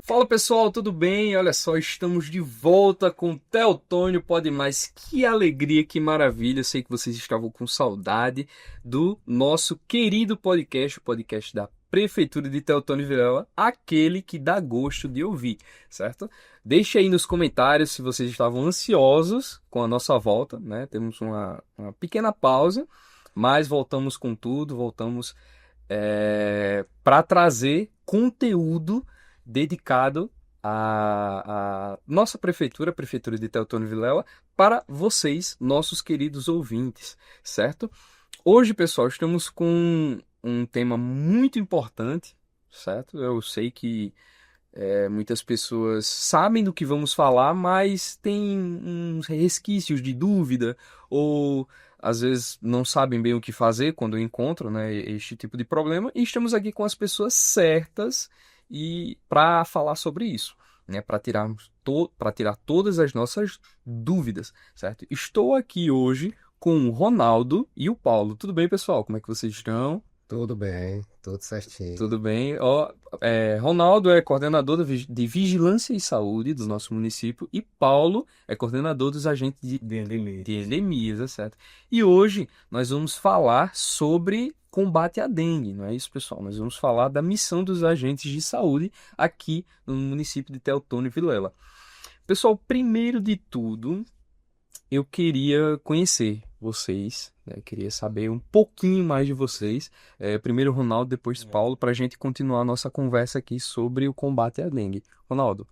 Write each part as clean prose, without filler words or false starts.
Fala pessoal, tudo bem? Olha só, estamos de volta com o Teotônio Pode Mais. Que alegria, que maravilha. Eu sei que vocês estavam com saudade do nosso querido podcast, o podcast da Prefeitura de Teotônio Vilela, aquele que dá gosto de ouvir, certo? Deixe aí nos comentários se vocês estavam ansiosos com a nossa volta, né? Temos uma pequena pausa, mas voltamos com tudo, voltamos para trazer conteúdo dedicado à nossa prefeitura, a Prefeitura de Teotônio Vilela, para vocês, nossos queridos ouvintes, certo? Hoje, pessoal, estamos com um tema muito importante, certo? Eu sei que muitas pessoas sabem do que vamos falar, mas tem uns resquícios de dúvida ou às vezes não sabem bem o que fazer quando encontram, né, este tipo de problema. E estamos aqui com as pessoas certas e para falar sobre isso, né, para tirar todas as nossas dúvidas, certo? Estou aqui hoje com o Ronaldo e o Paulo. Tudo bem, pessoal? Como é que vocês estão? Tudo bem, tudo certinho. Tudo bem. Ó, Ronaldo é coordenador de Vigilância e Saúde do nosso município e Paulo é coordenador dos agentes De de endemias. endemias, é certo? E hoje nós vamos falar sobre combate à dengue, não é isso, pessoal? Nós vamos falar da missão dos agentes de saúde aqui no município de Teotônio e Vilela. Pessoal, primeiro de tudo, eu queria conhecer vocês, né? Queria saber um pouquinho mais de vocês. Primeiro Ronaldo, depois Paulo, para a gente continuar a nossa conversa aqui sobre o combate à dengue. Ronaldo.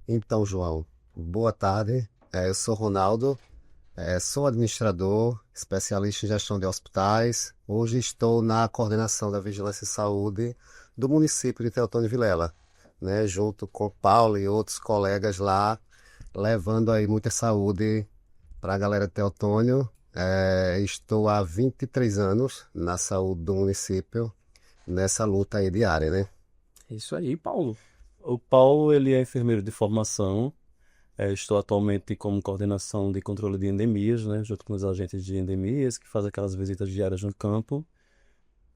Então, João, boa tarde. Eu sou Ronaldo, sou administrador, especialista em gestão de hospitais. Hoje estou na coordenação da Vigilância e Saúde do município de Teotônio e Vilela, né, junto com Paulo e outros colegas lá, levando aí muita saúde para a galera de Teotônio. Estou há 23 anos na saúde do município, nessa luta aí diária, né? É isso aí, Paulo. O Paulo, ele é enfermeiro de formação. Estou atualmente como coordenação de controle de endemias, né, junto com os agentes de endemias que fazem aquelas visitas diárias no campo.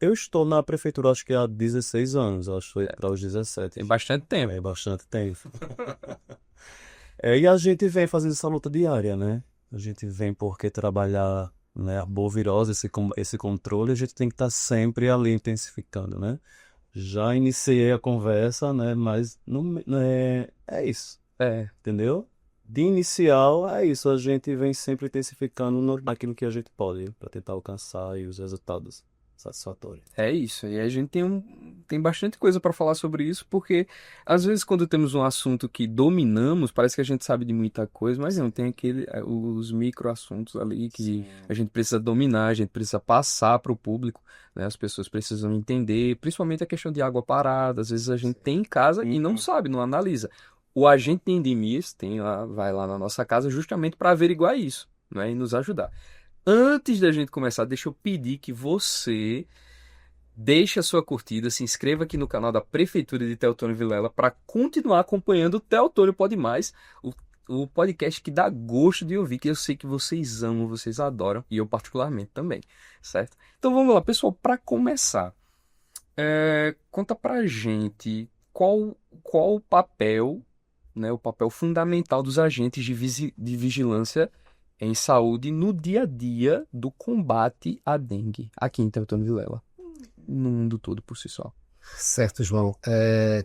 Eu estou na prefeitura, acho que há 16 anos, acho que foi para os Tem 17. bastante tempo. É bastante tempo. E a gente vem fazendo essa luta diária, né? A gente vem porque trabalhar, né, a bovirose, esse controle, a gente tem que estar sempre ali intensificando, né? Já iniciei a conversa, né? Mas não é isso. É, Entendeu? De inicial, é isso. A gente vem sempre intensificando naquilo que a gente pode para tentar alcançar aí os resultados satisfatórios. É isso, e a gente tem bastante coisa para falar sobre isso, porque às vezes quando temos um assunto que dominamos, parece que a gente sabe de muita coisa, mas não, tem os micro assuntos ali que a Sim. gente precisa dominar, a gente precisa passar para o público, né? As pessoas precisam entender, principalmente a questão de água parada, às vezes a gente tem em casa e não Uhum. sabe, não analisa. O agente de endemias vai lá na nossa casa justamente para averiguar isso, né? E nos ajudar. Antes da gente começar, deixa eu pedir que você deixe a sua curtida, se inscreva aqui no canal da Prefeitura de Teotônio Vilela para continuar acompanhando o Teotônio Pode Mais, o podcast que dá gosto de ouvir, que eu sei que vocês amam, vocês adoram, e eu particularmente também, certo? Então vamos lá, pessoal, para começar, conta pra gente qual o papel, né, o papel fundamental dos agentes de vigilância em saúde no dia a dia do combate à dengue aqui em Teotônio Vilela no mundo todo por si só. Certo, João.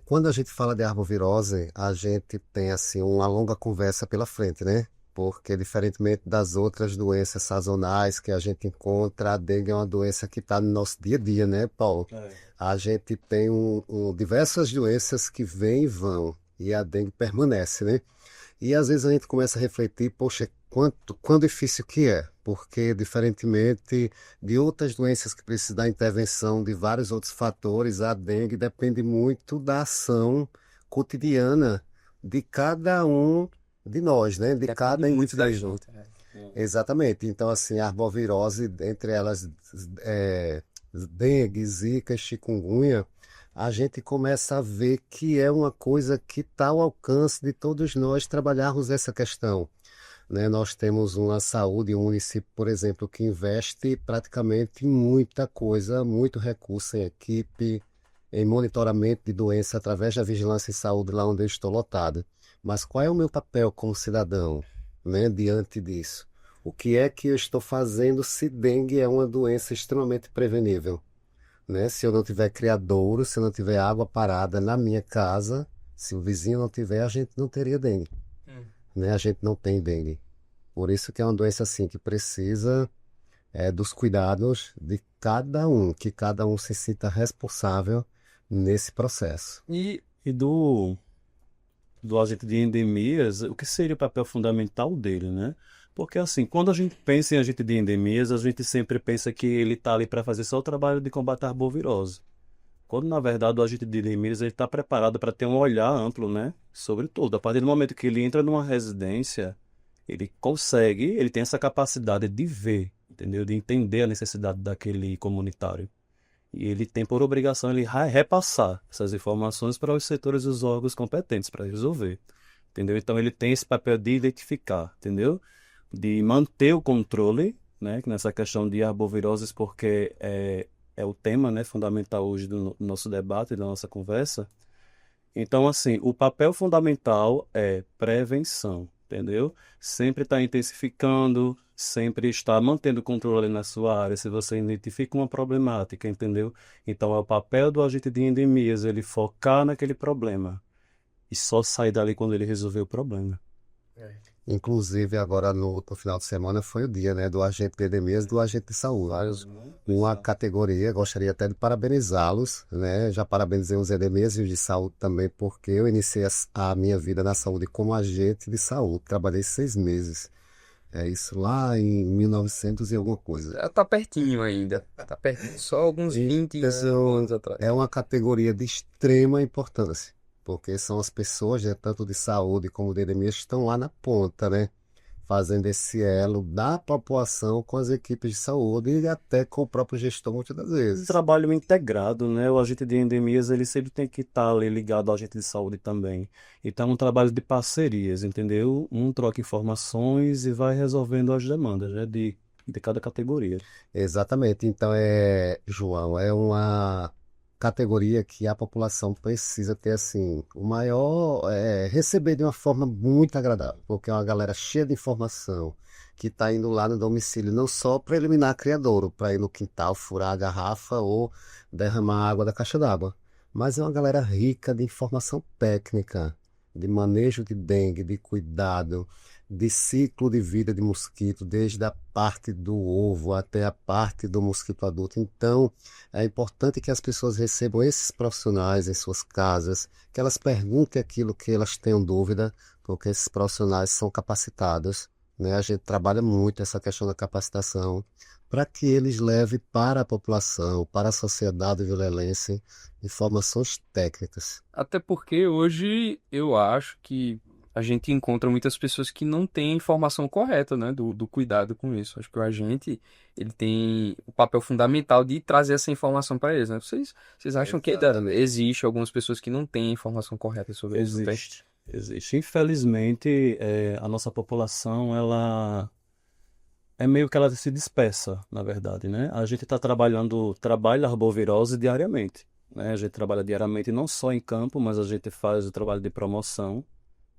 Quando a gente fala de arbovirose, a gente tem assim uma longa conversa pela frente, né? Porque diferentemente das outras doenças sazonais que a gente encontra, a dengue é uma doença que está no nosso dia a dia, né, Paulo? É. A gente tem diversas doenças que vêm e vão, e a dengue permanece, né? E às vezes a gente começa a refletir, poxa, quão difícil que é, porque diferentemente de outras doenças que precisam da intervenção de vários outros fatores, a dengue depende muito da ação cotidiana de cada um de nós, né? De Depende cada muito da indivíduo. gente. Exatamente. Então, assim, a arbovirose, entre elas, dengue, zika, chikungunya, a gente começa a ver que é uma coisa que está ao alcance de todos nós trabalharmos essa questão, né? Nós temos uma saúde, um município, por exemplo, que investe praticamente em muita coisa, muito recurso em equipe, em monitoramento de doença através da vigilância em saúde lá onde eu estou lotado. Mas qual é o meu papel como cidadão, né, diante disso? O que é que eu estou fazendo se dengue é uma doença extremamente prevenível, né? Se eu não tiver criadouro, se eu não tiver água parada na minha casa, se o vizinho não tiver, a gente não teria dengue, né? A gente não tem dengue. Por isso que é uma doença assim que precisa dos cuidados de cada um, que cada um se sinta responsável nesse processo. E do agente de endemias, o que seria o papel fundamental dele, né? Porque assim, quando a gente pensa em agente de endemias, a gente sempre pensa que ele está ali para fazer só o trabalho de combate à arbovirose. Quando na verdade o agente de endemias ele está preparado para ter um olhar amplo, né, sobre tudo. A partir do momento que ele entra numa residência, ele tem essa capacidade de ver, entendeu? De entender a necessidade daquele comunitário. E ele tem por obrigação ele repassar essas informações para os setores e os órgãos competentes para resolver, entendeu? Então ele tem esse papel de identificar, entendeu? De manter o controle, né? Nessa questão de arboviroses, porque é o tema, né, fundamental hoje do nosso debate, da nossa conversa. Então, assim, o papel fundamental é prevenção, entendeu? Sempre está intensificando, sempre está mantendo o controle ali na sua área. Se você identifica uma problemática, entendeu? Então, é o papel do agente de endemias, ele focar naquele problema e só sair dali quando ele resolver o problema. Inclusive, agora no final de semana foi o dia, né, do agente de endemias e do agente de saúde. Uma categoria, gostaria até de parabenizá-los, né? Já parabenizei os endemias e os de saúde também, porque eu iniciei a minha vida na saúde como agente de saúde. Trabalhei 6 meses. É isso lá em 1900 e alguma coisa. Já tá pertinho ainda. Tá pertinho. Só alguns 20 Então, anos atrás. é uma categoria de extrema importância, porque são as pessoas, né, tanto de saúde como de endemias, que estão lá na ponta, né? Fazendo esse elo da população com as equipes de saúde e até com o próprio gestor, muitas das Um vezes. trabalho integrado, né? O agente de endemias, ele sempre tem que estar ali ligado ao agente de saúde também. Então, é um trabalho de parcerias, entendeu? Um troca informações e vai resolvendo as demandas, né? De cada categoria. Exatamente. Então, João, é uma categoria que a população precisa ter, assim, o maior, receber de uma forma muito agradável, porque é uma galera cheia de informação, que está indo lá no domicílio, não só para eliminar criadouro, para ir no quintal, furar a garrafa ou derramar água da caixa d'água, mas é uma galera rica de informação técnica, de manejo de dengue, de cuidado, de ciclo de vida de mosquito, desde a parte do ovo até a parte do mosquito adulto. Então, é importante que as pessoas recebam esses profissionais em suas casas, que elas perguntem aquilo que elas tenham dúvida, porque esses profissionais são capacitados, né? A gente trabalha muito essa questão da capacitação para que eles levem para a população, para a sociedade vilelense, informações técnicas. Até porque hoje eu acho que a gente encontra muitas pessoas que não têm a informação correta, né, do cuidado com isso. Acho que o agente, ele tem o papel fundamental de trazer essa informação para eles, né? Vocês acham que ainda existe algumas pessoas que não têm a informação correta sobre isso? Não tem? Existe. Infelizmente, a nossa população, ela é meio que ela se dispersa, na verdade, né? A gente está trabalha a arbovirose diariamente, né? A gente trabalha diariamente não só em campo, mas a gente faz o trabalho de promoção,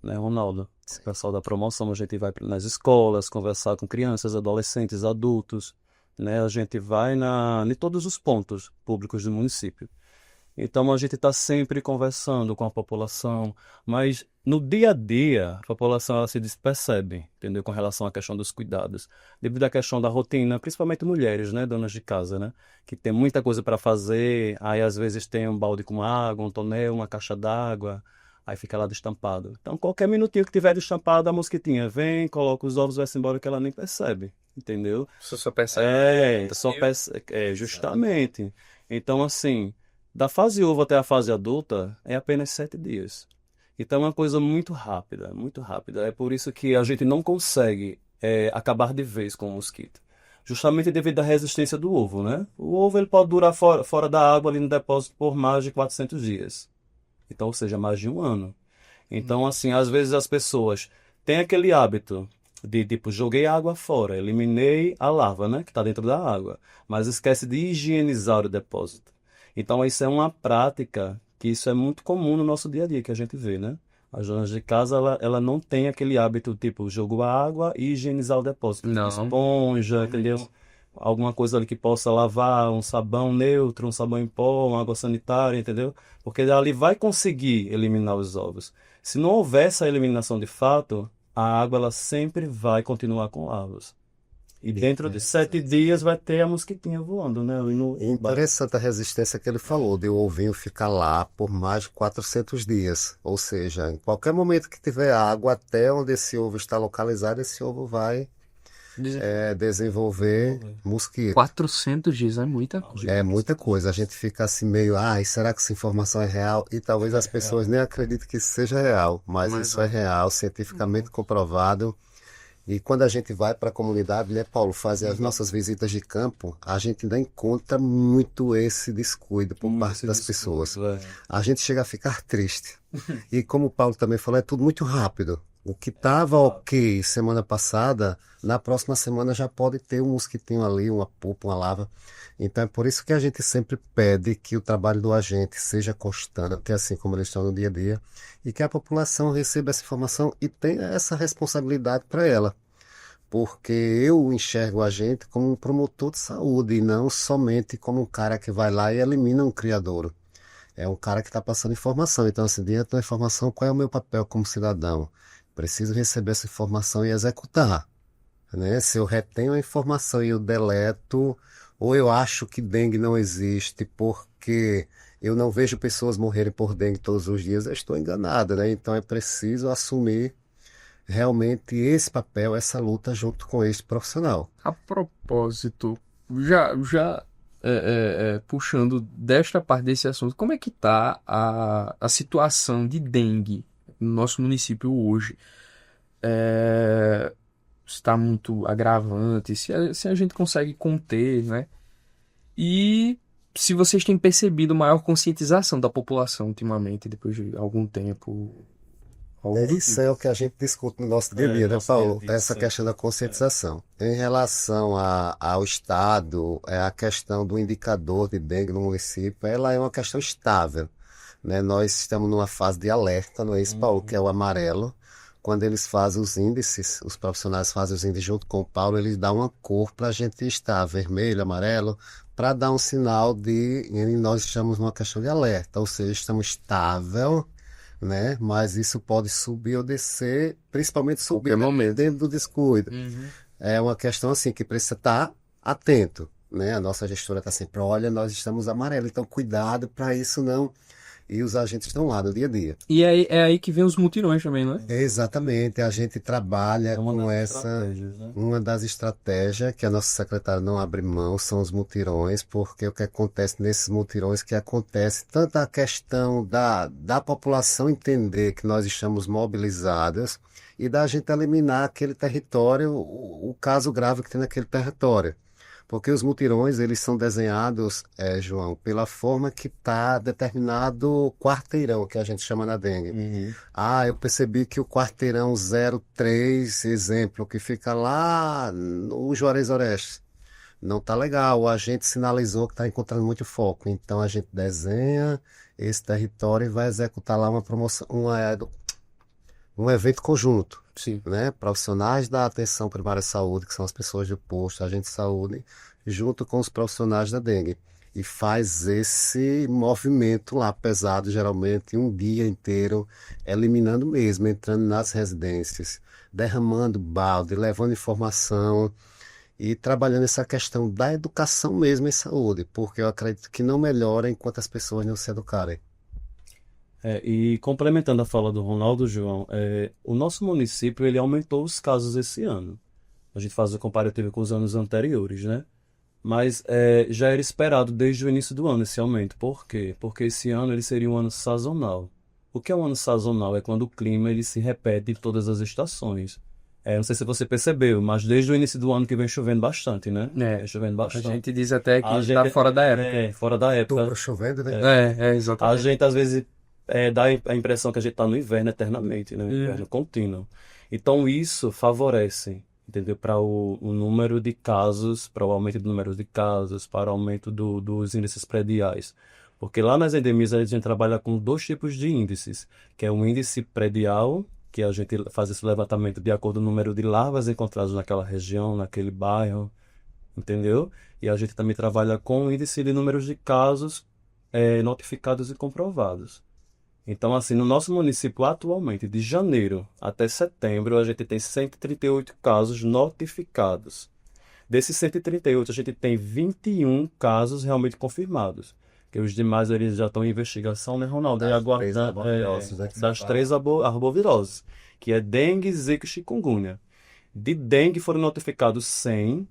né, Ronaldo? O pessoal da promoção, a gente vai nas escolas conversar com crianças, adolescentes, adultos, né? A gente vai em todos os pontos públicos do município. Então a gente está sempre conversando com a população, mas no dia a dia a população ela se despercebe, entendeu? Com relação à questão dos cuidados, devido à questão da rotina, principalmente mulheres, né, donas de casa, né, que tem muita coisa para fazer, aí às vezes tem um balde com água, um tonel, uma caixa d'água, aí fica lá destampado. Então qualquer minutinho que tiver destampado, a mosquitinha vem, coloca os ovos, vai-se embora que ela nem percebe, entendeu? Você só percebe. Justamente. Então, assim, da fase uva até a fase adulta é apenas 7 dias. Então, é uma coisa muito rápida, muito rápida. É por isso que a gente não consegue acabar de vez com o mosquito. Justamente devido à resistência do ovo, né? O ovo ele pode durar fora da água ali no depósito por mais de 400 dias. Então, ou seja, mais de um ano. Então, assim, às vezes as pessoas têm aquele hábito de, tipo, joguei a água fora, eliminei a larva, né, que está dentro da água, mas esquece de higienizar o depósito. Então, isso é uma prática que isso é muito comum no nosso dia a dia, que a gente vê, né? As donas de casa, ela não tem aquele hábito, tipo, jogar água e higienizar o depósito. Não. Esponja, entendeu? Alguma coisa ali que possa lavar, um sabão neutro, um sabão em pó, uma água sanitária, entendeu? Porque dali vai conseguir eliminar os ovos. Se não houver essa eliminação de fato, a água ela sempre vai continuar com larvas. E dentro de 7 dias vai ter a mosquitinha voando, né? Ali no... Interessante a resistência que ele falou, de o ovinho ficar lá por mais de 400 dias. Ou seja, em qualquer momento que tiver água, até onde esse ovo está localizado, esse ovo vai desenvolver mosquito. 400 dias é muita coisa. É muita coisa. A gente fica assim meio, será que essa informação é real? E talvez as pessoas nem acreditem que isso seja real, mas isso é real, cientificamente comprovado. E quando a gente vai para a comunidade, né, Paulo, fazer as nossas visitas de campo, a gente ainda encontra muito esse descuido por parte das pessoas. A gente chega a ficar triste. E como o Paulo também falou, é tudo muito rápido. O que estava ok semana passada, na próxima semana já pode ter um mosquitinho ali, uma pupa, uma larva. Então é por isso que a gente sempre pede que o trabalho do agente seja constante, assim como eles estão no dia a dia, e que a população receba essa informação e tenha essa responsabilidade para ela. Porque eu enxergo a gente como um promotor de saúde e não somente como um cara que vai lá e elimina um criadouro. É um cara que está passando informação. Então, assim, diante da informação, qual é o meu papel como cidadão? Preciso receber essa informação e executar, né? Se eu retenho a informação e eu deleto, ou eu acho que dengue não existe porque eu não vejo pessoas morrerem por dengue todos os dias, eu estou enganado, né? Então é preciso assumir realmente esse papel, essa luta junto com esse profissional. A propósito, puxando desta parte desse assunto, como é que está a situação de dengue no nosso município hoje? Está muito agravante, se a gente consegue conter, né? E se vocês têm percebido maior conscientização da população ultimamente, depois de algum tempo. Isso é o que a gente discute no nosso dia a dia, né, nosso Paulo? dia a dia, Essa sim. questão da conscientização. Em relação ao Estado, a questão do indicador de dengue no município, ela é uma questão estável, né? Nós estamos numa fase de alerta, não é isso, Paulo? Que é o amarelo. Quando eles fazem os índices, os profissionais fazem os índices junto com o Paulo, eles dão uma cor para a gente estar vermelho, amarelo, para dar um sinal de nós estamos numa questão de alerta, ou seja, estamos estável, né? Mas isso pode subir ou descer, principalmente subir Qualquer momento. dentro do descuido. É uma questão assim que precisa estar atento, né? A nossa gestora está sempre, olha, nós estamos amarelo, então cuidado para isso não. E os agentes estão lá no dia a dia. E é aí que vem os mutirões também, não é? Exatamente, a gente trabalha É uma com das essa. estratégias, né? Uma das estratégias que a nossa secretária não abre mão são os mutirões, porque o que acontece nesses mutirões que acontece tanto a questão da população entender que nós estamos mobilizados e da gente eliminar aquele território, o caso grave que tem naquele território. Porque os mutirões, eles são desenhados, João, pela forma que está determinado quarteirão, que a gente chama na dengue. Eu percebi que o quarteirão 03, exemplo, que fica lá no Juarez Orestes, não está legal. A gente sinalizou que está encontrando muito foco. Então a gente desenha esse território e vai executar lá uma promoção, um evento conjunto, Sim. né? Profissionais da atenção primária à saúde, que são as pessoas do posto, agente de saúde, junto com os profissionais da dengue. E faz esse movimento lá pesado, geralmente um dia inteiro, eliminando mesmo, entrando nas residências, derramando balde, levando informação e trabalhando essa questão da educação mesmo em saúde, porque eu acredito que não melhora enquanto as pessoas não se educarem. E complementando a fala do Ronaldo, João, o nosso município ele aumentou os casos esse ano. A gente faz o comparativo com os anos anteriores, né? Mas já era esperado desde o início do ano esse aumento. Por quê? Porque esse ano ele seria um ano sazonal. O que é um ano sazonal? É quando o clima ele se repete em todas as estações. Não sei se você percebeu, mas desde o início do ano que vem chovendo bastante, né? Vem chovendo A bastante. gente diz até que A está gente- fora da época. Fora da época. Outubro chovendo, né? A Exatamente. gente às vezes dá a impressão que a gente está no inverno eternamente, né? Inverno contínuo. Então isso favorece, entendeu? Para o número de casos, para o aumento do número de casos, para o aumento dos índices prediais. Porque lá nas endemias a gente trabalha com dois tipos de índices, que é o índice predial, que a gente faz esse levantamento de acordo com o número de larvas encontradas naquela região, naquele bairro, entendeu? E a gente também trabalha com o índice de números de casos notificados e comprovados. Então, assim, no nosso município atualmente, de janeiro até setembro, a gente tem 138 casos notificados. Desses 138, a gente tem 21 casos realmente confirmados. Que os demais eles já estão em investigação, né, Ronaldo? E Das agora três arboviroses, né, que você das fala. três arboviroses, que é dengue, zika e chikungunya. De dengue foram notificados 100,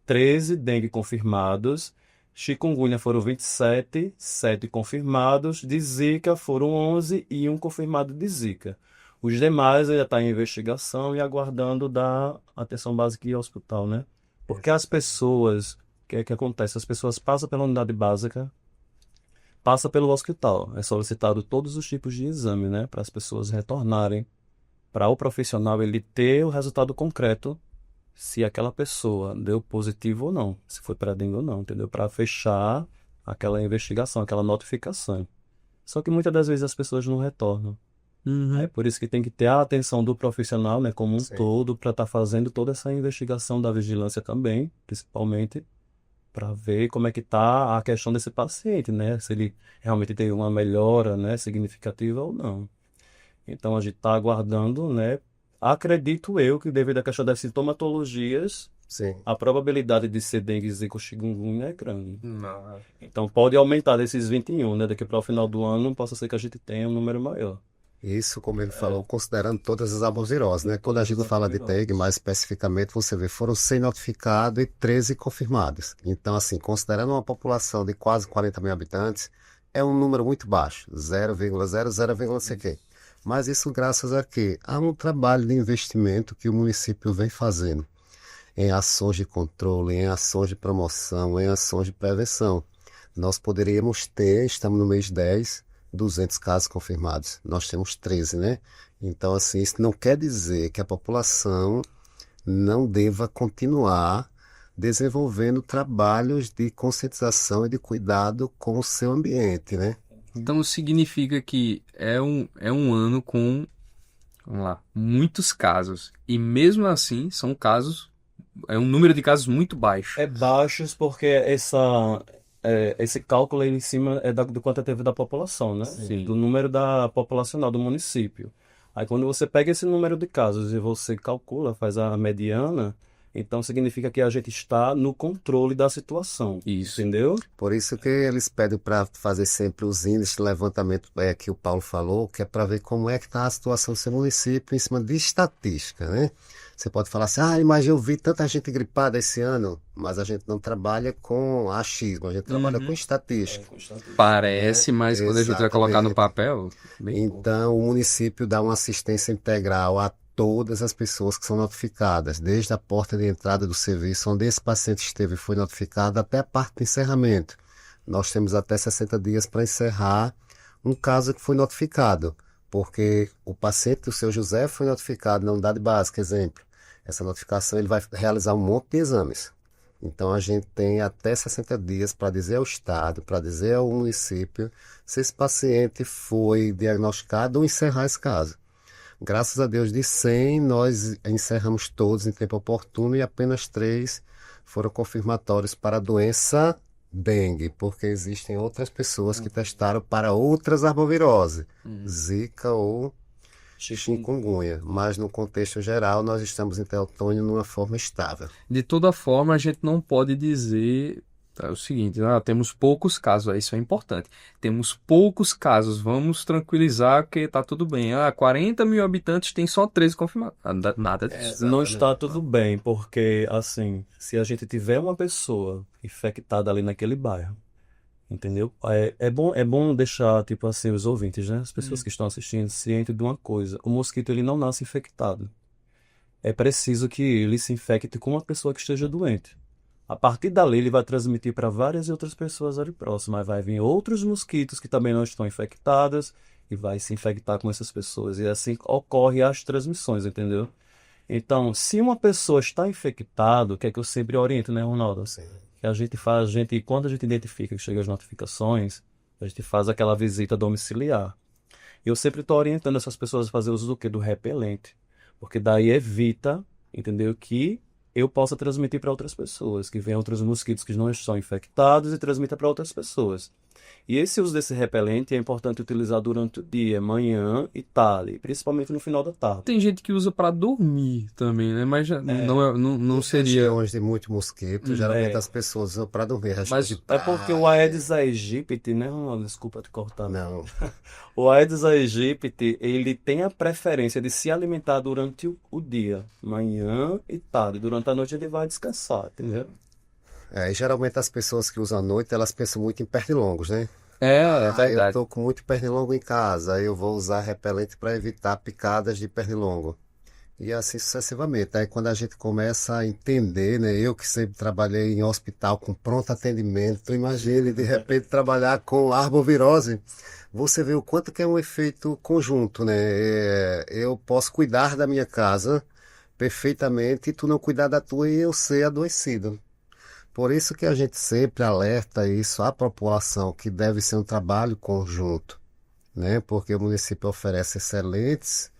13 dengue confirmados. Chikungunya foram 27, 7 confirmados. De zika foram 11 e um confirmado de zika. Os demais ainda estão em investigação e aguardando da atenção básica e hospital, né? Porque as pessoas, o que é que acontece? As pessoas passam pela unidade básica, passam pelo hospital. É solicitado todos os tipos de exame, né? Para as pessoas retornarem para o profissional ele ter o resultado concreto se aquela pessoa deu positivo ou não, se foi para dengue ou não, entendeu? Para fechar aquela investigação, aquela notificação. Só que muitas das vezes as pessoas não retornam. É Uhum. por isso que tem que ter a atenção do profissional, né, como um Sim. todo, para estar fazendo toda essa investigação da vigilância também, principalmente, para ver como é que está a questão desse paciente, né? Se ele realmente teve uma melhora, né, significativa ou não. Então a gente está aguardando, né? Acredito eu que devido à questão das sintomatologias, Sim. a probabilidade de ser dengue, zika ou chikungunya é grande. Não. Então pode aumentar desses 21, né? Daqui para o final do ano, possa ser que a gente tenha um número maior. Isso, como ele falou, considerando todas as arboviroses, né? Quando a gente fala de dengue, mais especificamente, você vê, foram 100 notificados e 13 confirmados. Então, assim, considerando uma população de quase 40 mil habitantes, é um número muito baixo, 0,00, não sei o quê. Mas isso graças a quê? A um trabalho de investimento que o município vem fazendo em ações de controle, em ações de promoção, em ações de prevenção. Nós poderíamos ter, estamos no mês 10, 200 casos confirmados. Nós temos 13, né? Então, assim, isso não quer dizer que a população não deva continuar desenvolvendo trabalhos de conscientização e de cuidado com o seu ambiente, né? Então significa que é um ano com, vamos lá, muitos casos. E mesmo assim, são casos, é um número de casos muito baixo. É baixos porque esse cálculo aí em cima é do quantitativo da população, né? Sim. Do número da populacional do município. Aí quando você pega esse número de casos e você calcula, faz a mediana, então significa que a gente está no controle da situação. Isso. Entendeu? Por isso que eles pedem para fazer sempre os índices de levantamento que o Paulo falou, que é para ver como é que está a situação do seu município em cima de estatística, né? Você pode falar assim, mas eu vi tanta gente gripada esse ano, mas a gente não trabalha com achismo, a gente trabalha com estatística. Parece, mas quando a gente vai colocar no Exatamente. papel, bem pouco. Então, o município dá uma assistência integral a todas as pessoas que são notificadas, desde a porta de entrada do serviço, onde esse paciente esteve e foi notificado, até a parte de encerramento. Nós temos até 60 dias para encerrar um caso que foi notificado, porque o paciente do seu José foi notificado na unidade básica, exemplo. Essa notificação ele vai realizar um monte de exames. Então a gente tem até 60 dias para dizer ao Estado, para dizer ao município, se esse paciente foi diagnosticado ou encerrar esse caso. Graças a Deus, de 100, nós encerramos todos em tempo oportuno e apenas 3 foram confirmatórios para a doença dengue, porque existem outras pessoas que testaram para outras arboviroses, zika ou chikungunya. Mas no contexto geral, nós estamos em Teotônio numa forma estável. De toda forma, a gente não pode dizer o seguinte, temos poucos casos, isso é importante. Temos poucos casos, vamos tranquilizar que tá tudo bem. 40 mil habitantes tem só 13 confirmados. Nada disso. Não está tudo bem, porque, assim, se a gente tiver uma pessoa infectada ali naquele bairro, entendeu? É bom deixar, tipo assim, os ouvintes, né? As pessoas que estão assistindo, cientes de uma coisa. O mosquito, ele não nasce infectado. É preciso que ele se infecte com uma pessoa que esteja doente. A partir dali, ele vai transmitir para várias outras pessoas ali próximas. Aí vai vir outros mosquitos que também não estão infectados e vai se infectar com essas pessoas. E assim ocorre as transmissões, entendeu? Então, se uma pessoa está infectada, o que é que eu sempre oriento, né, Ronaldo? Sim. Que a gente faz, quando a gente identifica que chegam as notificações, A gente faz aquela visita domiciliar. Eu sempre estou orientando essas pessoas a fazer uso do quê? Do repelente. Porque daí evita, entendeu? Que eu possa transmitir para outras pessoas, que venham outros mosquitos que não estão infectados e transmita para outras pessoas. E esse uso desse repelente é importante utilizar durante o dia, manhã e tarde, principalmente no final da tarde. Tem gente que usa pra dormir também, né? Mas não Em seria. regiões de muito mosquito, geralmente É. as pessoas usam para dormir. Região Mas de É porque o praia. Aedes aegypti, né? Desculpa te cortar. Não. O Aedes aegypti, ele tem a preferência de se alimentar durante o dia, manhã e tarde. Durante a noite ele vai descansar, entendeu? E geralmente as pessoas que usam à noite, elas pensam muito em pernilongos, né? É Eu verdade. tô com muito pernilongo em casa, aí eu vou usar repelente para evitar picadas de pernilongo. E assim sucessivamente. Aí quando a gente começa a entender, né? Eu que sempre trabalhei em hospital com pronto atendimento, tu imagine de repente trabalhar com arbovirose, você vê o quanto que é um efeito conjunto, né? Eu posso cuidar da minha casa perfeitamente e tu não cuidar da tua e eu ser adoecido. Por isso que a gente sempre alerta isso à população, que deve ser um trabalho conjunto, né? Porque o município oferece excelentes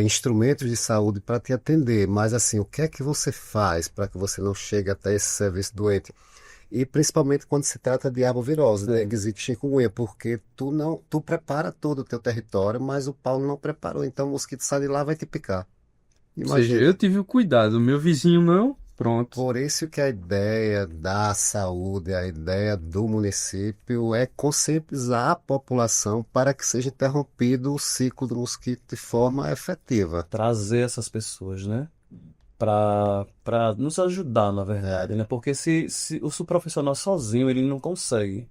instrumentos de saúde para te atender, mas assim, o que é que você faz para que você não chegue até esse serviço doente? E principalmente quando se trata de arbovirose, né? Dengue, zika, chikungunya, porque tu prepara todo o teu território, mas o Paulo não preparou, então o mosquito sai de lá e vai te picar. Ou seja, Imagina. eu tive o cuidado, o meu vizinho não. Pronto. Por isso que a ideia da saúde, a ideia do município é conscientizar a população para que seja interrompido o ciclo do mosquito de forma efetiva. Trazer essas pessoas, né? Para nos ajudar, na verdade, né? Porque se o profissional sozinho ele não consegue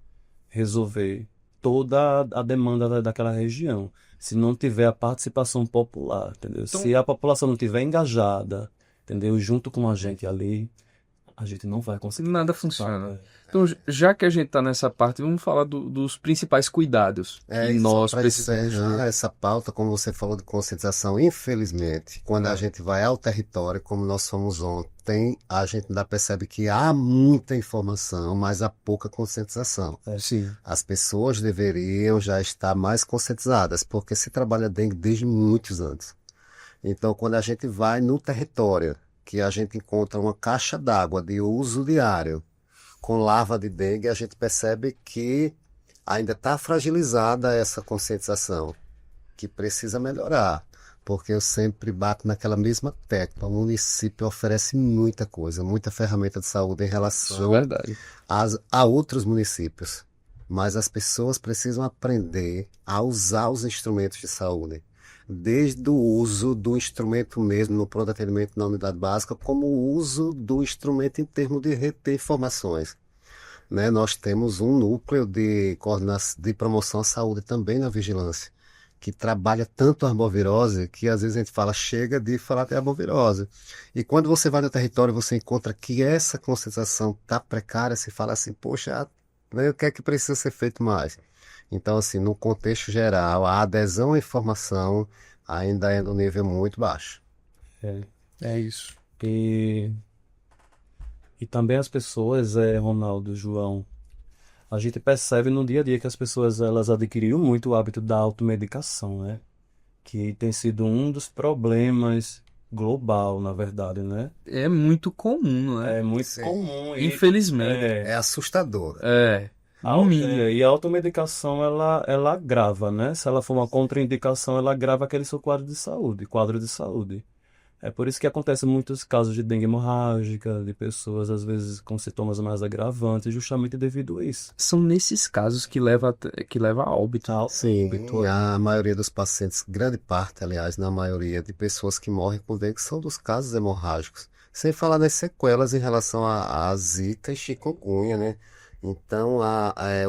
resolver toda a demanda daquela região, se não tiver a participação popular, entendeu? Então, Se a população não tiver engajada, entendeu? Junto com a gente ali, a gente não vai conseguir. nada funciona. Então, já que a gente está nessa parte, vamos falar dos principais cuidados que E só nós para precisamos encerrar ter. essa pauta, como você falou de conscientização, infelizmente, quando a gente vai ao território, como nós fomos ontem, a gente ainda percebe que há muita informação, mas há pouca conscientização. Sim. As pessoas deveriam já estar mais conscientizadas, porque se trabalha dengue desde muitos anos. Então, quando a gente vai no território, que a gente encontra uma caixa d'água de uso diário com larva de dengue, a gente percebe que ainda está fragilizada essa conscientização, que precisa melhorar. Porque eu sempre bato naquela mesma tecla. O município oferece muita coisa, muita ferramenta de saúde em Isso é relação verdade. a outros municípios. Mas as pessoas precisam aprender a usar os instrumentos de saúde. Desde o uso do instrumento mesmo no pronto atendimento na unidade básica, como o uso do instrumento em termos de reter informações. Né? Nós temos um núcleo de coordenação, de promoção à saúde também na vigilância, que trabalha tanto a arbovirose que às vezes a gente fala, chega de falar de arbovirose. E quando você vai no território, você encontra que essa conscientização está precária, se fala assim, poxa, né, o que é que precisa ser feito mais? Então, assim, no contexto geral, a adesão à informação ainda é no nível muito baixo. É. É isso. E, e também as pessoas, Ronaldo, João, a gente percebe no dia a dia que as pessoas elas adquiriram muito o hábito da automedicação, né? Que tem sido um dos problemas global, na verdade, né? É muito comum, não é? É muito Sim. comum Infelizmente. É assustador. No mínimo. E a automedicação ela agrava, né? Se ela for uma contraindicação, ela agrava aquele seu quadro de saúde. É por isso que acontecem muitos casos de dengue hemorrágica, de pessoas às vezes com sintomas mais agravantes, justamente devido a isso. São nesses casos que leva a óbito. Sim, a maioria dos pacientes, grande parte, aliás, na maioria de pessoas que morrem com dengue são dos casos hemorrágicos. Sem falar nas sequelas em relação a zika e chikungunya, né? Então,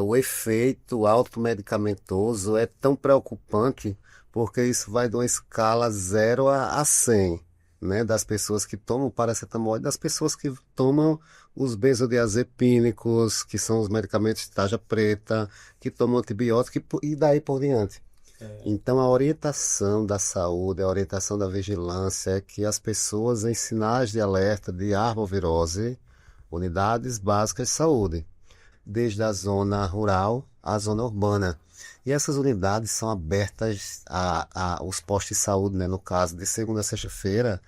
o efeito automedicamentoso é tão preocupante porque isso vai de uma escala 0 a 100, né? Das pessoas que tomam paracetamol e das pessoas que tomam os benzodiazepínicos, que são os medicamentos de tarja preta, que tomam antibiótico e daí por diante. Então, a orientação da saúde, a orientação da vigilância é que as pessoas em sinais de alerta de arbovirose, unidades básicas de saúde, desde a zona rural à zona urbana. E essas unidades são abertas os postos de saúde, né, no caso, de segunda a sexta-feira,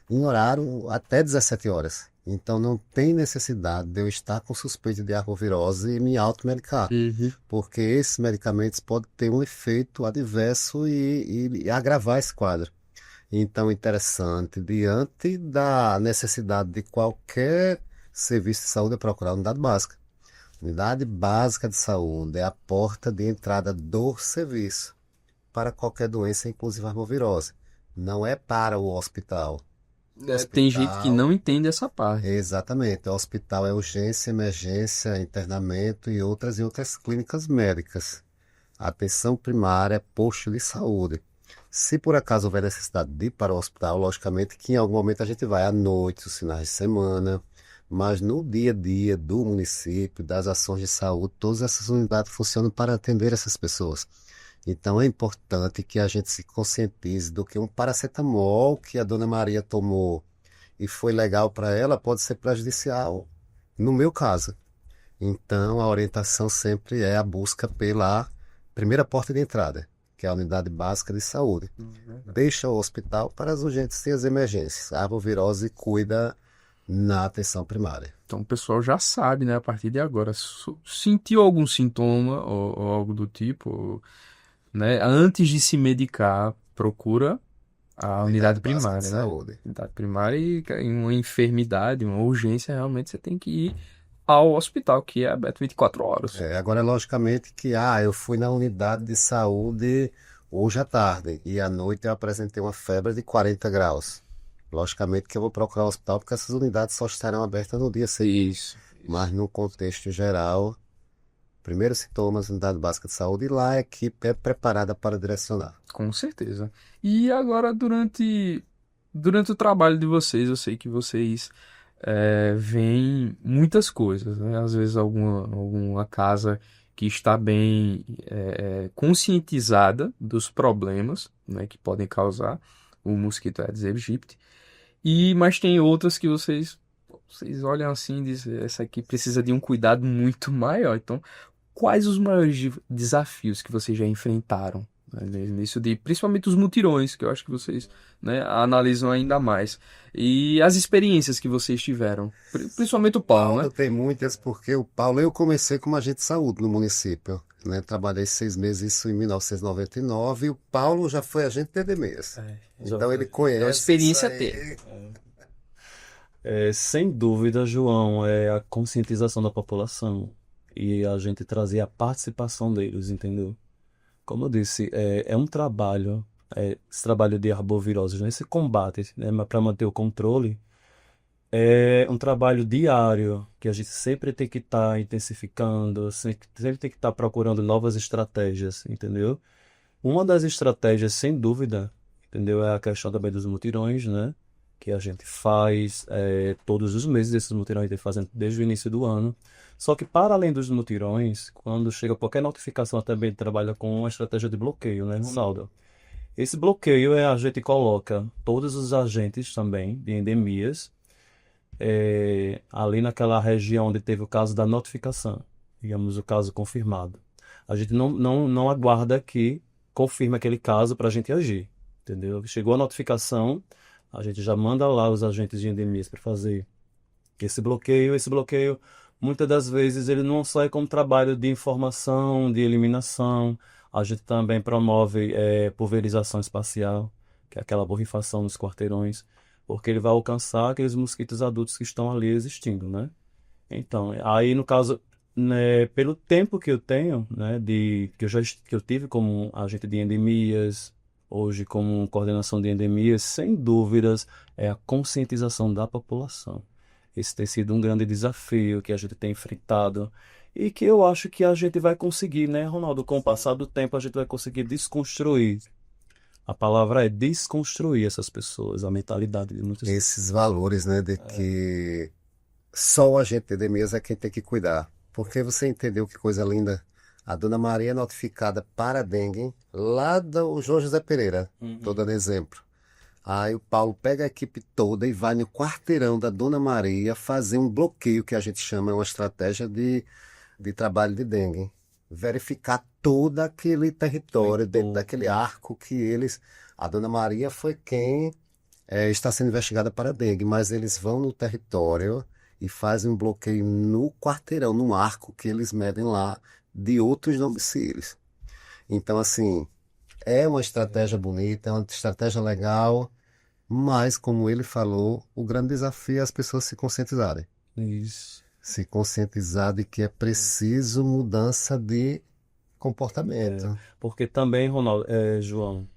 em horário até 17 horas. Então não tem necessidade de eu estar com suspeita de arbovirose e me automedicar, Uhum. porque esses medicamentos podem ter um efeito adverso e agravar esse quadro. Então, interessante, diante da necessidade de qualquer serviço de saúde, é procurar a unidade básica. Unidade básica de saúde é a porta de entrada do serviço para qualquer doença, inclusive a arbovirose. Não é para o hospital. Tem gente que Hospital, não entende essa parte. exatamente. O hospital é urgência, emergência, internamento e outras clínicas médicas. A atenção primária é posto de saúde. Se por acaso houver necessidade de ir para o hospital, logicamente que em algum momento a gente vai à noite, os finais de semana, mas no dia a dia do município, das ações de saúde, todas essas unidades funcionam para atender essas pessoas. Então é importante que a gente se conscientize do que um paracetamol que a Dona Maria tomou e foi legal para ela pode ser prejudicial, no meu caso. Então a orientação sempre é a busca pela primeira porta de entrada, que é a unidade básica de saúde. Deixa o hospital para as urgências e as emergências. A arbovirose cuida na atenção primária. Então o pessoal já sabe, né, a partir de agora. Sentiu algum sintoma ou algo do tipo, né, antes de se medicar, procura a unidade Básica de primária, né? saúde. Unidade primária e em uma enfermidade, uma urgência, realmente você tem que ir ao hospital, que é aberto 24 horas. Agora, logicamente que eu fui na unidade de saúde hoje à tarde e à noite eu apresentei uma febre de 40 graus. Logicamente que eu vou procurar o hospital porque essas unidades só estarão abertas no dia seguinte. Isso. Mas no contexto geral, primeiros sintomas, unidade básica de saúde, e lá a equipe é preparada para direcionar. Com certeza. E agora, durante o trabalho de vocês, eu sei que vocês veem muitas coisas, né? Às vezes alguma casa que está bem conscientizada dos problemas, né, que podem causar o mosquito Aedes aegypti, mas tem outras que vocês olham assim e dizem, essa aqui precisa de um cuidado muito maior. Então, quais os maiores desafios que vocês já enfrentaram, né, nisso de, principalmente os mutirões, que eu acho que vocês, né, analisam ainda mais, e as experiências que vocês tiveram, principalmente o Paulo, né? Tem muitas, porque o Paulo, eu comecei como agente de saúde no município, né? Trabalhei 6 meses, isso em 1999, e o Paulo já foi agente de EDMES. Então ele É uma conhece experiência isso a ter. aí. Sem dúvida, João, é a conscientização da população e a gente trazer a participação deles, entendeu? Como eu disse, é um trabalho, esse trabalho de arboviroses, né? Esse combate, né, para manter o controle, é um trabalho diário que a gente sempre tem que estar intensificando, sempre tem que estar procurando novas estratégias, entendeu? Uma das estratégias, sem dúvida, entendeu, é a questão também dos mutirões, né? Que a gente faz todos os meses, esses mutirões a gente fazendo desde o início do ano. Só que, para além dos mutirões, quando chega qualquer notificação, também trabalha com uma estratégia de bloqueio, né, Ronaldo? Esse bloqueio a gente coloca todos os agentes também de endemias ali naquela região onde teve o caso da notificação, digamos, o caso confirmado. A gente não aguarda que confirme aquele caso para a gente agir, entendeu? Chegou a notificação, a gente já manda lá os agentes de endemias para fazer esse bloqueio. Esse bloqueio, muitas das vezes, ele não sai como trabalho de informação, de eliminação. A gente também promove pulverização espacial, que é aquela borrifação nos quarteirões, porque ele vai alcançar aqueles mosquitos adultos que estão ali existindo, né? Então, aí no caso, né, pelo tempo que eu tenho, né, que eu tive como agente de endemias, hoje como coordenação de endemias, sem dúvidas, é a conscientização da população. Esse tem sido um grande desafio que a gente tem enfrentado e que eu acho que a gente vai conseguir, né, Ronaldo? Com o passar do tempo, a gente vai conseguir desconstruir. A palavra é desconstruir essas pessoas, a mentalidade de muitas pessoas. Esses valores, né, de que só o agente de EDMES é quem tem que cuidar. Porque você entendeu que coisa linda? A Dona Maria é notificada para dengue lá do João José Pereira, tô dando exemplo. Aí o Paulo pega a equipe toda e vai no quarteirão da Dona Maria fazer um bloqueio, que a gente chama, é uma estratégia de trabalho de dengue. verificar todo aquele território, Foi dentro todo. daquele arco que eles. A Dona Maria foi quem está sendo investigada para dengue, mas eles vão no território e fazem um bloqueio no quarteirão, no arco que eles medem lá de outros domicílios. Então, assim, é uma estratégia bonita, é uma estratégia legal, mas, como ele falou, o grande desafio é as pessoas se conscientizarem. Isso. Se conscientizar de que é preciso mudança de comportamento. Porque também, Ronaldo, João,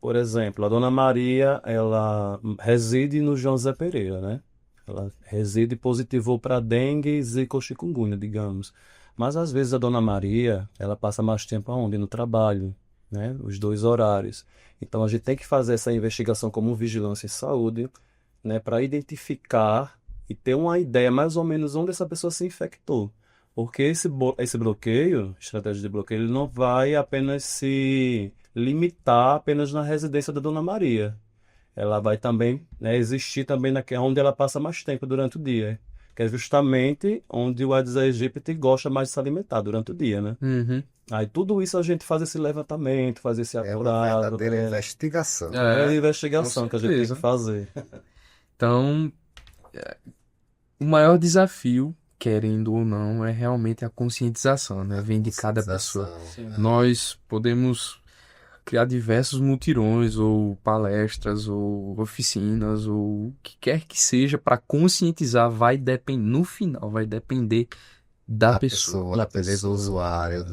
por exemplo, a Dona Maria, ela reside no João Zé Pereira, né? Ela reside e positivou para dengue, zika ou chikungunya, digamos. Mas às vezes a Dona Maria, ela passa mais tempo aonde? No trabalho, né? Os dois horários. Então a gente tem que fazer essa investigação como vigilância em saúde, né? Para identificar e ter uma ideia mais ou menos onde essa pessoa se infectou. Porque esse bloqueio, estratégia de bloqueio, ele não vai apenas se limitar apenas na residência da Dona Maria. Ela vai também, né, existir também onde ela passa mais tempo durante o dia, que é justamente onde o Aedes aegypti gosta mais de se alimentar durante o dia, né? Uhum. Aí tudo isso a gente faz esse levantamento, faz esse É uma apurado, verdadeira investigação. é a Com investigação que a gente tem que certeza. fazer. Então, o maior desafio, querendo ou não, é realmente a conscientização, né? Vem de cada pessoa. Conscientização. Nós podemos criar diversos mutirões, ou palestras, ou oficinas, ou o que quer que seja para conscientizar, no final, vai depender da pessoa. Da depender do usuário,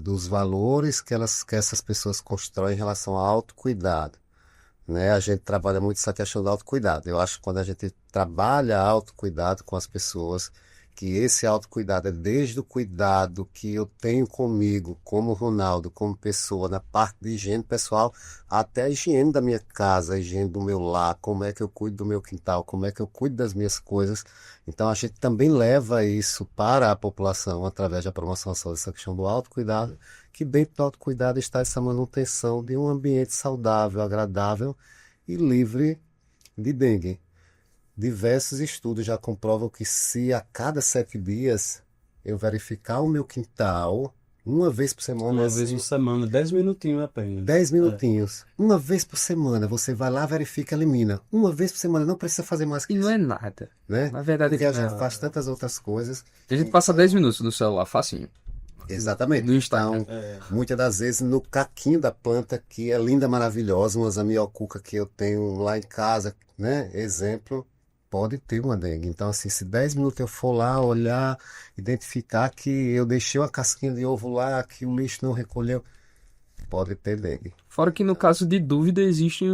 dos valores que essas pessoas constroem em relação ao autocuidado, né? A gente trabalha muito essa questão do autocuidado. Eu acho que quando a gente trabalha autocuidado com as pessoas, que esse autocuidado é desde o cuidado que eu tenho comigo, como Ronaldo, como pessoa, na parte de higiene pessoal, até a higiene da minha casa, a higiene do meu lar, como é que eu cuido do meu quintal, como é que eu cuido das minhas coisas. Então a gente também leva isso para a população através da promoção da saúde, essa questão do autocuidado, que dentro do autocuidado está essa manutenção de um ambiente saudável, agradável e livre de dengue. Diversos estudos já comprovam que se a cada 7 dias eu verificar o meu quintal, uma vez por semana, Uma vez por semana, 10 minutinhos apenas. 10 minutinhos, uma vez por semana, você vai lá, verifica, elimina. Uma vez por semana, não precisa fazer mais que E não isso, é nada. né? Na verdade, Porque a gente faz tantas outras coisas. a gente passa 10 minutos no celular, facinho. Exatamente. No Instagram. Então, muitas das vezes no caquinho da planta, que é linda, maravilhosa, uma zamioculca que eu tenho lá em casa, né? Exemplo, pode ter uma dengue. Então, assim, se 10 minutos eu for lá olhar, identificar que eu deixei uma casquinha de ovo lá, que o lixo não recolheu, pode ter dengue. Fora que no caso de dúvida existem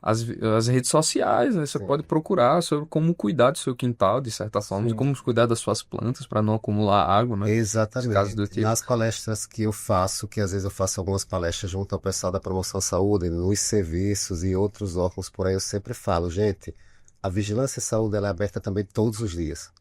as redes sociais, né? Você Sim. pode procurar sobre como cuidar do seu quintal, de certa forma, de Sim. como cuidar das suas plantas para não acumular água, né? Os casos do Exatamente. tipo. Nas palestras que eu faço, que às vezes eu faço algumas palestras junto ao pessoal da Promoção à Saúde, nos serviços e outros órgãos por aí, eu sempre falo, gente, a Vigilância em Saúde ela é aberta também todos os dias.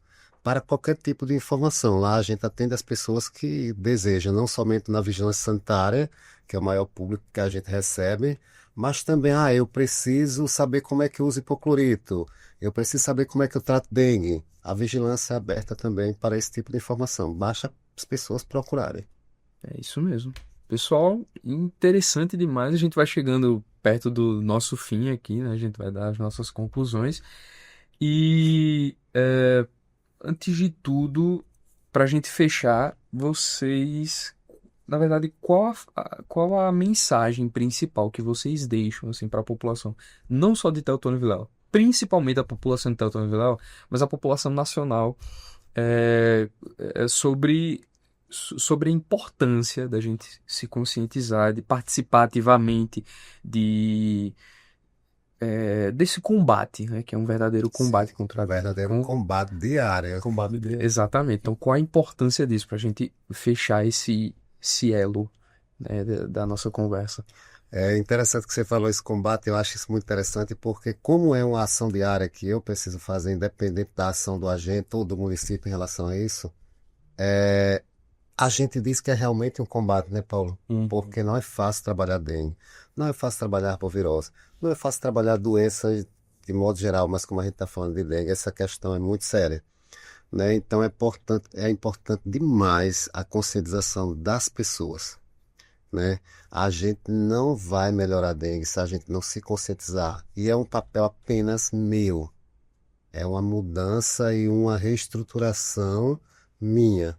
Para qualquer tipo de informação. Lá a gente atende as pessoas que desejam, não somente na vigilância sanitária, que é o maior público que a gente recebe, mas também, eu preciso saber como é que eu uso hipoclorito, eu preciso saber como é que eu trato dengue. A vigilância é aberta também para esse tipo de informação. Basta as pessoas procurarem. É isso mesmo. Pessoal, interessante demais. A gente vai chegando perto do nosso fim aqui, né? A gente vai dar as nossas conclusões. E antes de tudo, para a gente fechar, vocês, na verdade, qual a mensagem principal que vocês deixam assim para a população, não só de Teotônio Vilela, principalmente a população de Teotônio Vilela, mas a população nacional, sobre a importância da gente se conscientizar, de participar ativamente desse combate, né, que é um verdadeiro combate contra Um verdadeiro combate diário. Combate dele. Exatamente. Então, qual a importância disso para a gente fechar esse elo, né, da nossa conversa? É interessante que você falou esse combate, eu acho isso muito interessante, porque como é uma ação diária que eu preciso fazer, independente da ação do agente ou do município em relação a isso, a gente diz que é realmente um combate, né, Paulo? Porque não é fácil trabalhar dengue, não é fácil trabalhar arbovirose, não é fácil trabalhar doenças de modo geral, mas como a gente está falando de dengue, essa questão é muito séria. né? Então é importante demais a conscientização das pessoas, né? A gente não vai melhorar a dengue se a gente não se conscientizar. E é um papel apenas meu. É uma mudança e uma reestruturação minha,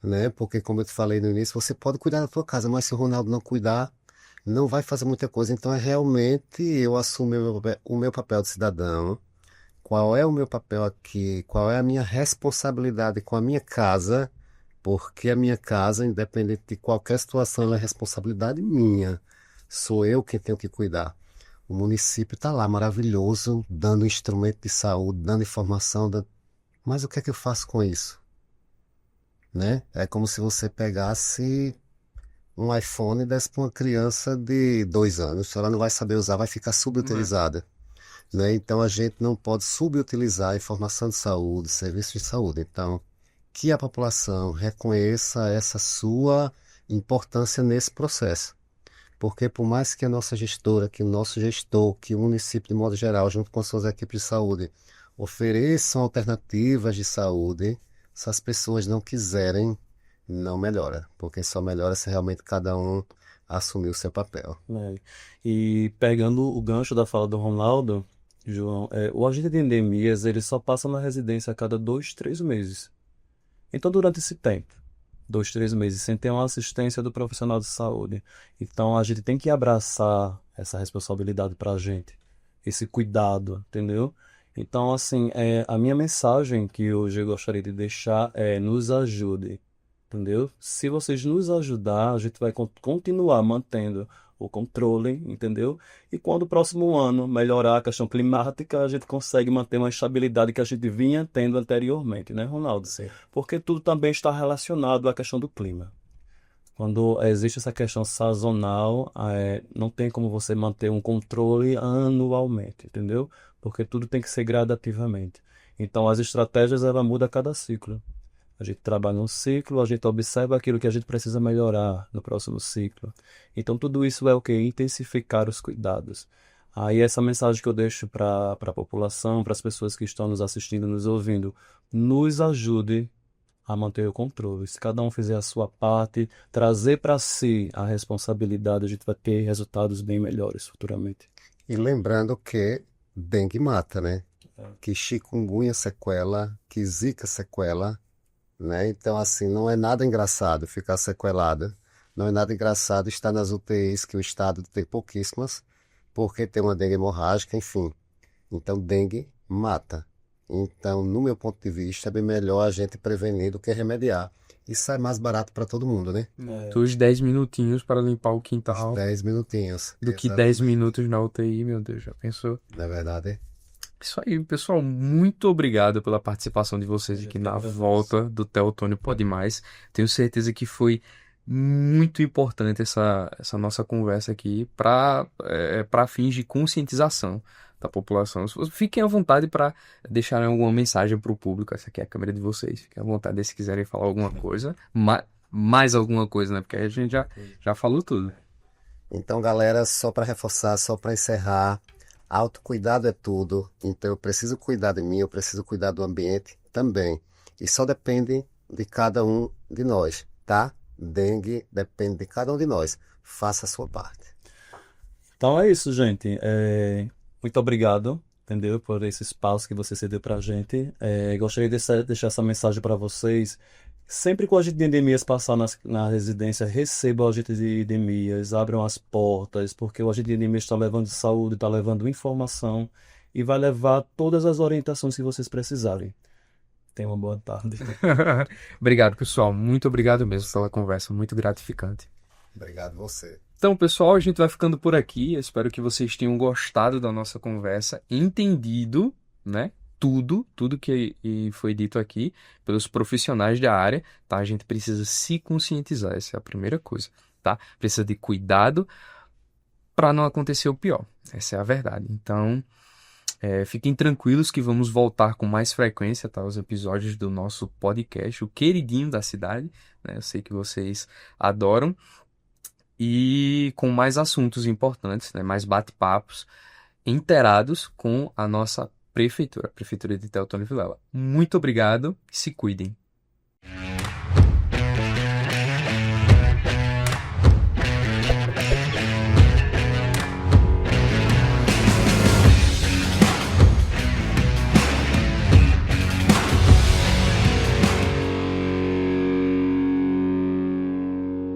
né? Porque, como eu te falei no início, você pode cuidar da tua casa, mas se o Ronaldo não cuidar, não vai fazer muita coisa. Então, é realmente eu assumir o meu papel de cidadão. Qual é o meu papel aqui? Qual é a minha responsabilidade com a minha casa? Porque a minha casa, independente de qualquer situação, ela é responsabilidade minha. Sou eu quem tenho que cuidar. O município está lá, maravilhoso, dando instrumento de saúde, dando informação. Mas o que é que eu faço com isso? Né? É como se você pegasse um iPhone e desse para uma criança de 2 anos. Ela não vai saber usar, vai ficar Né? subutilizada. Né? Então a gente não pode subutilizar a informação de saúde, serviços de saúde. Então, que a população reconheça essa sua importância nesse processo. Porque por mais que a nossa gestora, que o nosso gestor, que o município de modo geral, junto com as suas equipes de saúde, ofereçam alternativas de saúde, se as pessoas não quiserem, não melhora. Porque só melhora se realmente cada um assumir o seu papel. Né? E pegando o gancho da fala do Ronaldo, João, o agente de endemias ele só passa na residência a cada 2, 3 meses. Então, durante esse tempo, 2, 3 meses, sem ter uma assistência do profissional de saúde. Então, a gente tem que abraçar essa responsabilidade para a gente, esse cuidado, entendeu? Então, assim, a minha mensagem que hoje eu gostaria de deixar é: nos ajude, entendeu? Se vocês nos ajudar, a gente vai continuar mantendo o controle, entendeu? E quando o próximo ano melhorar a questão climática, a gente consegue manter uma estabilidade que a gente vinha tendo anteriormente, né, Ronaldo? Sim. Porque tudo também está relacionado à questão do clima. Quando existe essa questão sazonal, não tem como você manter um controle anualmente, entendeu? Porque tudo tem que ser gradativamente. Então, as estratégias, ela muda a cada ciclo. A gente trabalha um ciclo, a gente observa aquilo que a gente precisa melhorar no próximo ciclo. Então, tudo isso é o que? Intensificar os cuidados. Aí, essa mensagem que eu deixo para a população, para as pessoas que estão nos assistindo, nos ouvindo: nos ajude a manter o controle. Se cada um fizer a sua parte, trazer para si a responsabilidade, a gente vai ter resultados bem melhores futuramente. E lembrando que dengue mata, né? Que chikungunya sequela, que zika sequela, né? Então, assim, não é nada engraçado ficar sequelada. Não é nada engraçado estar nas UTIs, que o estado tem pouquíssimas, porque tem uma dengue hemorrágica, enfim. Então, dengue mata. Então, no meu ponto de vista, é bem melhor a gente prevenir do que remediar. E sai mais barato para todo mundo, né? Os 10 minutinhos para limpar o Os quintal 10 minutinhos. do que 10 Exatamente. minutos na UTI, meu Deus, já pensou? Na verdade, Isso aí, pessoal. Muito obrigado pela participação de vocês aqui na volta do Teotônio Pode Mais. Tenho certeza que foi muito importante essa nossa conversa aqui para fins de conscientização da população. Fiquem à vontade para deixarem alguma mensagem para o público. Essa aqui é a câmera de vocês. Fiquem à vontade se quiserem falar alguma coisa. Mais alguma coisa, né? Porque aí a gente já falou tudo. então, galera, só para reforçar, só para encerrar, autocuidado é tudo. Então, eu preciso cuidar de mim, eu preciso cuidar do ambiente também. E só depende de cada um de nós, tá? Dengue depende de cada um de nós. Faça a sua parte. Então é isso, gente. Muito obrigado, entendeu? Por esse espaço que você cedeu pra gente. Gostaria de deixar essa mensagem para vocês. Sempre que o agente de endemias passar na residência, receba o agente de endemias, abram as portas, porque o agente de endemias está levando saúde, está levando informação e vai levar todas as orientações que vocês precisarem. Tenham uma boa tarde. Obrigado, pessoal. Muito obrigado mesmo pela conversa. Muito gratificante. Obrigado você. Então, pessoal, a gente vai ficando por aqui. Eu espero que vocês tenham gostado da nossa conversa, entendido, né? Tudo que foi dito aqui pelos profissionais da área, tá? A gente precisa se conscientizar, essa é a primeira coisa, tá? Precisa de cuidado para não acontecer o pior. Essa é a verdade. Então, fiquem tranquilos que vamos voltar com mais frequência, tá? Os episódios do nosso podcast, o queridinho da cidade, né? Eu sei que vocês adoram. E com mais assuntos importantes, né? Mais bate-papos inteirados com a nossa Prefeitura de Teotônio Vilela. Muito obrigado e se cuidem.